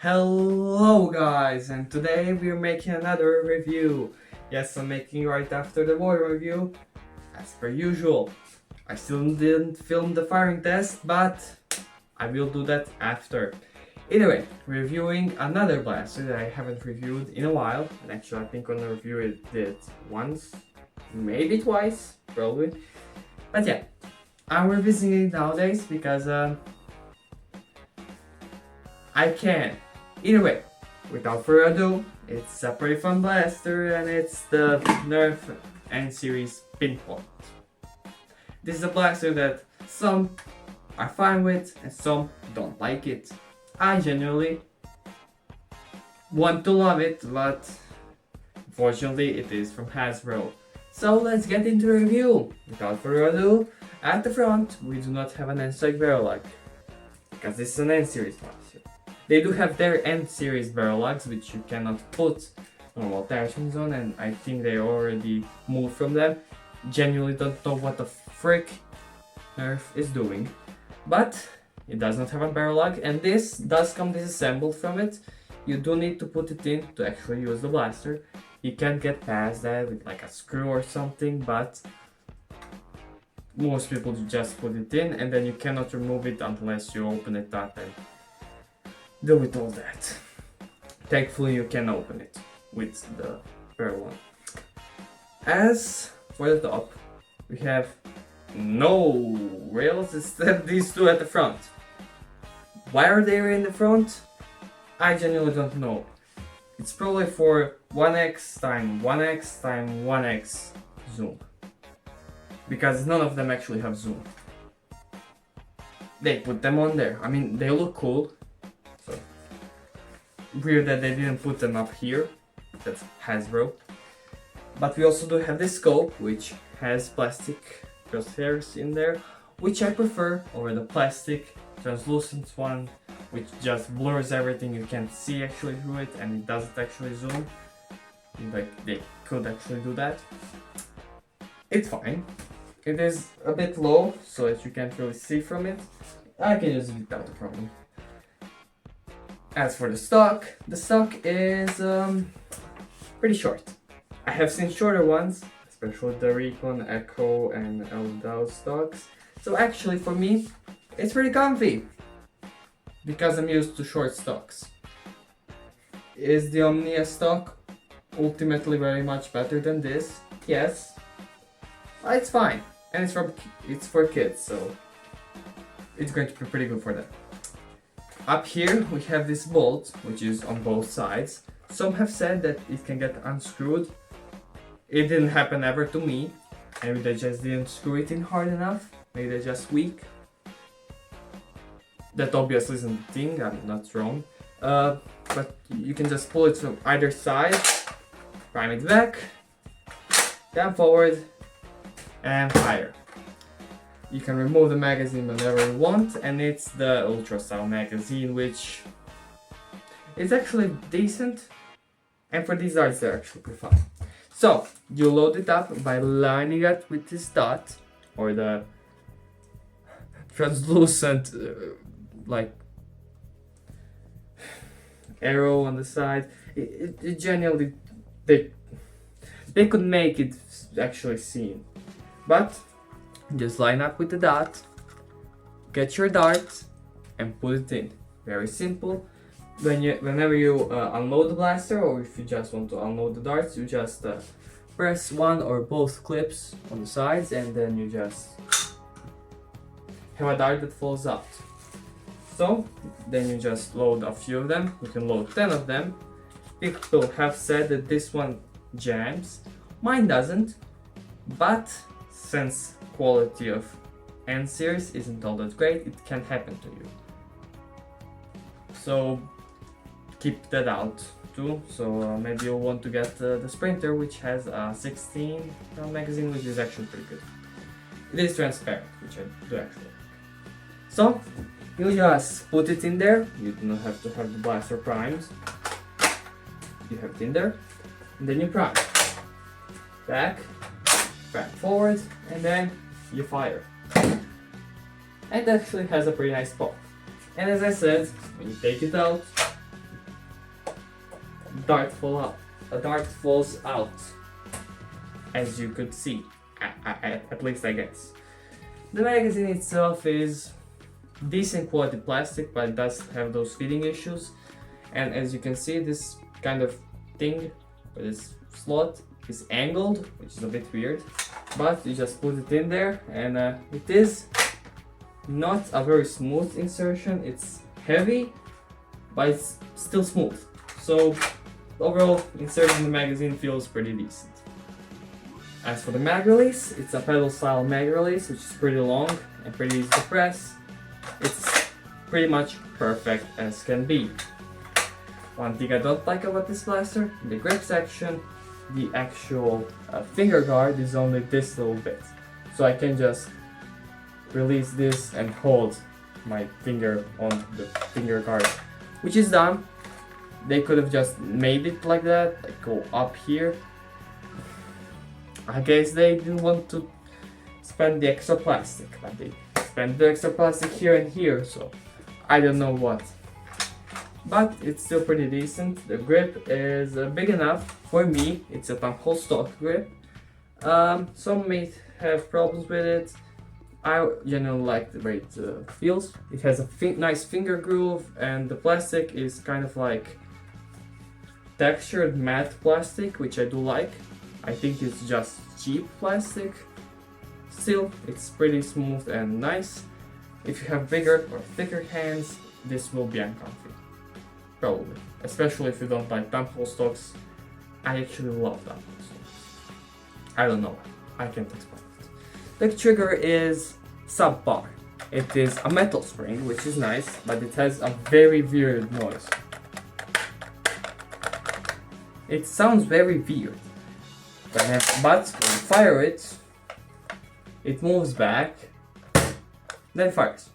Hello guys, and today we're making another review. Yes, I'm making right after the water review, as per usual. I still didn't film the firing test, but I will do that after. Anyway, reviewing another blaster that I haven't reviewed in a while, and actually I think on the review it once, maybe twice, probably. But yeah, I'm revisiting it nowadays because I can. Either way, without further ado, it's a pretty fun blaster and it's the Nerf N-Series Pinpoint. This is a blaster that some are fine with and some don't like it. I genuinely want to love it, but unfortunately it is from Hasbro. So let's get into the review. Without further ado, at the front we do not have an N-Strike barrel lock, because this is an N-Series blaster. They do have their N-Series barrel lugs, which you cannot put normal attachments on, and I think they already moved from them. Genuinely don't know what the frick Nerf is doing, but it does not have a barrel lug, and this does come disassembled from it. You do need to put it in to actually use the blaster. You can't get past that with like a screw or something, but most people just put it in, and then you cannot remove it unless you open it up and deal with all that. Thankfully you can open it with the barrel one. As for the top, we have no rails except these two at the front. Why are they in the front? I genuinely don't know. It's probably for 1x times 1x times 1x zoom, because none of them actually have zoom. They put them on there. I mean, they look cool. Weird that they didn't put them up here. That's Hasbro. But we also do have this scope, which has plastic crosshairs in there, which I prefer over the plastic translucent one, which just blurs everything. You can't see actually through it, and it doesn't actually zoom. Like, they could actually do that. It's fine. It is a bit low, so that you can't really see from it. I can use it without a problem. As for the stock is pretty short. I have seen shorter ones, especially the Recon, Echo, and Eldao stocks. So actually for me, it's pretty comfy, because I'm used to short stocks. Is the Omnia stock ultimately very much better than this? Yes. But it's fine. And it's for kids, so it's going to be pretty good for them. Up here we have this bolt, which is on both sides. Some have said that it can get unscrewed. It didn't happen ever to me. Maybe they just didn't screw it in hard enough. Maybe they're just weak. That obviously isn't the thing, I'm not wrong. But you can just pull it from either side, prime it back, down forward, and fire. You can remove the magazine whenever you want, and it's the Ultra style magazine, which is actually decent, and for these darts they're actually pretty fun. So you load it up by lining it with this dot, or the translucent like arrow on the side. It genuinely, they could make it actually seen, but just line up with the dot, get your dart, and put it in. Very simple. Whenever you unload the blaster, or if you just want to unload the darts, you just press one or both clips on the sides, and then you just have a dart that falls out. So then you just load a few of them. You can load 10 of them. People have said that this one jams. Mine doesn't, but since quality of N-Series isn't all that great, it can happen to you. So keep that out too. So maybe you'll want to get the Sprinter, which has a 16 round magazine, which is actually pretty good. It is transparent, which I do actually like. So you just put it in there. You do not have to have the blaster primed. You have it in there, and then you prime. Back forward, and then you fire. And it actually has a pretty nice pop. And as I said, when you take it out, a dart falls out, as you could see, at least I guess. The magazine itself is decent quality plastic, but it does have those fitting issues. And as you can see, this kind of thing, this slot, is angled, which is a bit weird. But you just put it in there, and it is not a very smooth insertion. It's heavy, but it's still smooth. So overall, inserting the magazine feels pretty decent. As for the mag release, it's a pedal style mag release, which is pretty long and pretty easy to press. It's pretty much perfect as can be. One thing I don't like about this blaster, in the grip section, the actual finger guard is only this little bit. So I can just release this and hold my finger on the finger guard, which is dumb. They could have just made it like that, like go up here. I guess they didn't want to spend the extra plastic, but they spent the extra plastic here and here, so I don't know what. But it's still pretty decent. The grip is big enough for me. It's a thumbhole stock grip. Some may have problems with it. I generally like the way it feels. It has a nice finger groove, and the plastic is kind of like textured matte plastic, which I do like. I think it's just cheap plastic. Still, it's pretty smooth and nice. If you have bigger or thicker hands, this will be uncomfy. Probably. Especially if you don't like thumbhole stocks. I actually love thumbhole stocks. I don't know why. I can't explain it. The trigger is subpar. It is a metal spring, which is nice, but it has a very weird noise. It sounds very weird. But when you fire it, it moves back, then fires.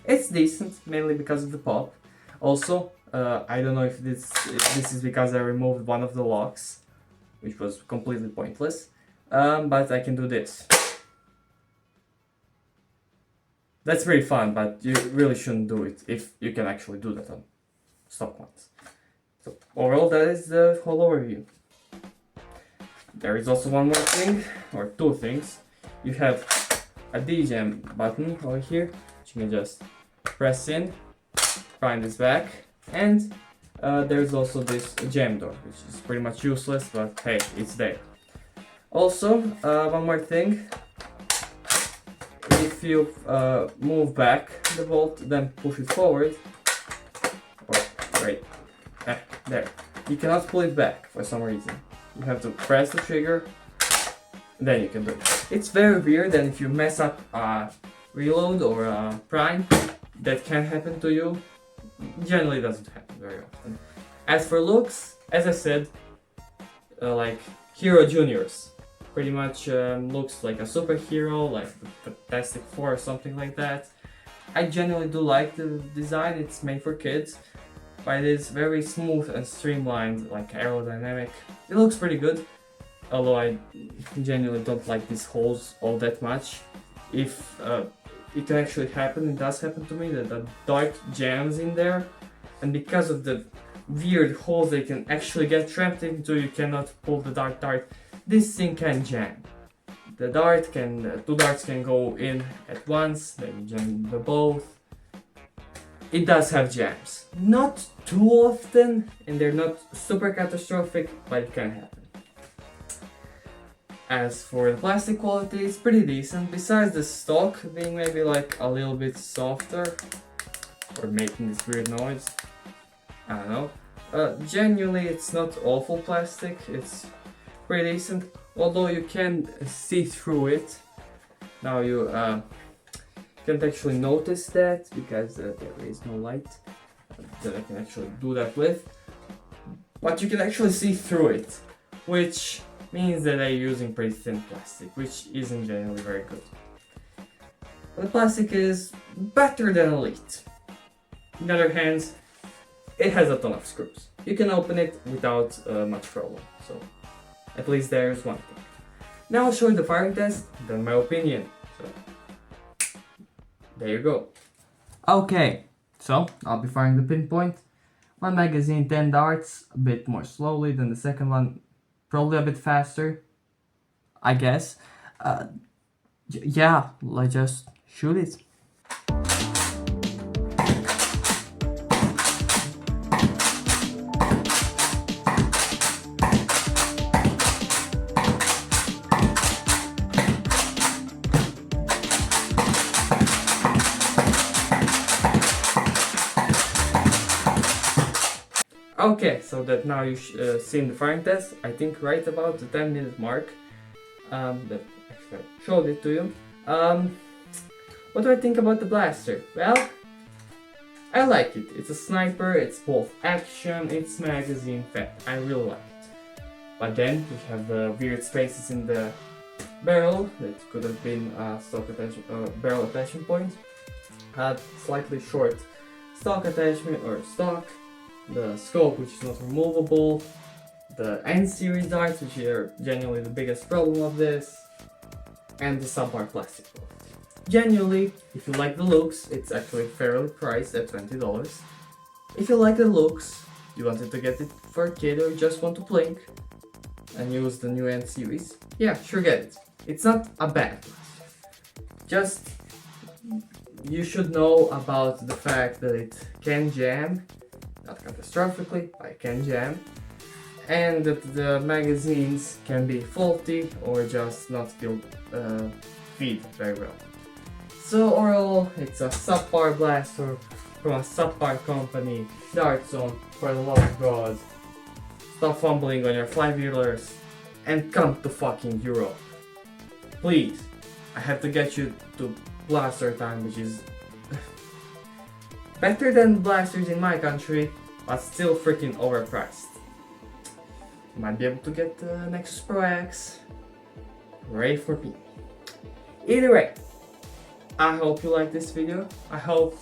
It's decent, mainly because of the pop. Also, I don't know if this is because I removed one of the locks, which was completely pointless, but I can do this. That's very fun, but you really shouldn't do it if you can actually do that on stock ones. So overall, that is the whole overview. There is also one more thing, or two things. You have a DJM button over here, which you can just press in, find this back, and there's also this jam door, which is pretty much useless, but hey, it's there. Also, one more thing. If you move back the bolt, then push it forward, or wait, there, you cannot pull it back for some reason. You have to press the trigger, then you can do it. It's very weird, and if you mess up a reload or a prime, that can happen to you. Generally doesn't happen very often. As for looks, as I said, like Hero Juniors. Pretty much looks like a superhero, like the Fantastic Four or something like that. I generally do like the design. It's made for kids, but it is very smooth and streamlined, like aerodynamic. It looks pretty good, although I genuinely don't like these holes all that much. If it can actually happen, it does happen to me, that the dart jams in there, and because of the weird holes they can actually get trapped into, you cannot pull the dart. This thing can jam. The two darts can go in at once, then you jam the both. It does have jams. Not too often, and they're not super catastrophic, but it can happen. As for the plastic quality, it's pretty decent. Besides the stock being maybe like a little bit softer, or making this weird noise, I don't know. Genuinely, it's not awful plastic. It's pretty decent, although you can see through it. Now you can't actually notice that because there is no light that I can actually do that with, but you can actually see through it, which means that they're using pretty thin plastic, which isn't generally very good. But the plastic is better than Elite. On the other hand, it has a ton of screws. You can open it without much problem, so at least there's one thing. Now I'll show you the firing test, then my opinion. So there you go. Okay, so I'll be firing the Pinpoint One magazine 10 darts, a bit more slowly than the second one, probably a bit faster, I guess. Yeah, let's just shoot it. Okay, so that now you've seen the firing test, I think right about the 10-minute mark, that actually I showed it to you. What do I think about the blaster? Well, I like it. It's a sniper, it's both action, it's magazine fed. I really like it. But then we have the weird spaces in the barrel that could have been barrel attachment point. Had slightly short stock attachment or stock. The scope, which is not removable, the N series darts, which are genuinely the biggest problem of this, and the subpar plastic. Genuinely, if you like the looks, it's actually fairly priced at $20. If you like the looks, you wanted to get it for a kid or you just want to blink and use the new N series, yeah, sure, get it. It's not a bad blaster. Just, you should know about the fact that it can jam. Not catastrophically, but it can jam, and that the magazines can be faulty or just not feed very well. So overall, it's a subpar blaster from a subpar company. Dart Zone, for the love of God, stop fumbling on your flywheelers and come to fucking Europe. Please, I have to get you to blaster time, which is better than blasters in my country, but still freaking overpriced. You might be able to get the Nexus Pro X ready for me. Either way, I hope you like this video. I hope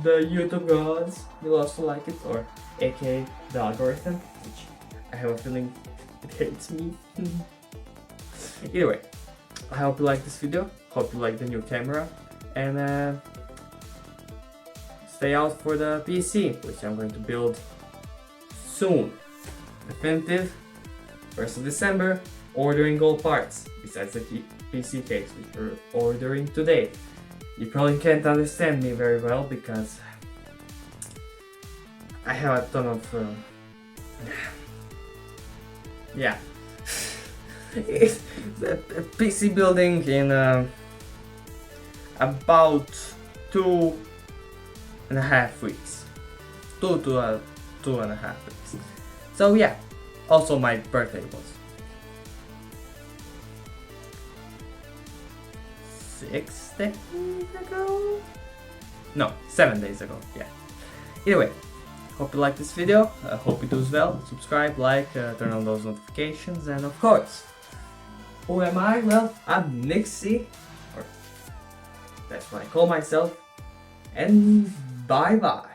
the YouTube gods will also like it, or aka the algorithm, which I have a feeling it hates me. Either way, I hope you like this video. Hope you like the new camera, and stay out for the PC, which I'm going to build soon. Definitive, 1st of December, ordering all parts, besides the PC case, which we're ordering today. You probably can't understand me very well because I have a ton of... yeah. It's a PC building in about 2.5 weeks. 2.5 weeks. So yeah, also my birthday was 6 days ago? No, 7 days ago, yeah. Either way, hope you like this video, hope it does well, subscribe, like, turn on those notifications, and of course, who am I? Well, I'm Nixie, or that's what I call myself, and bye bye.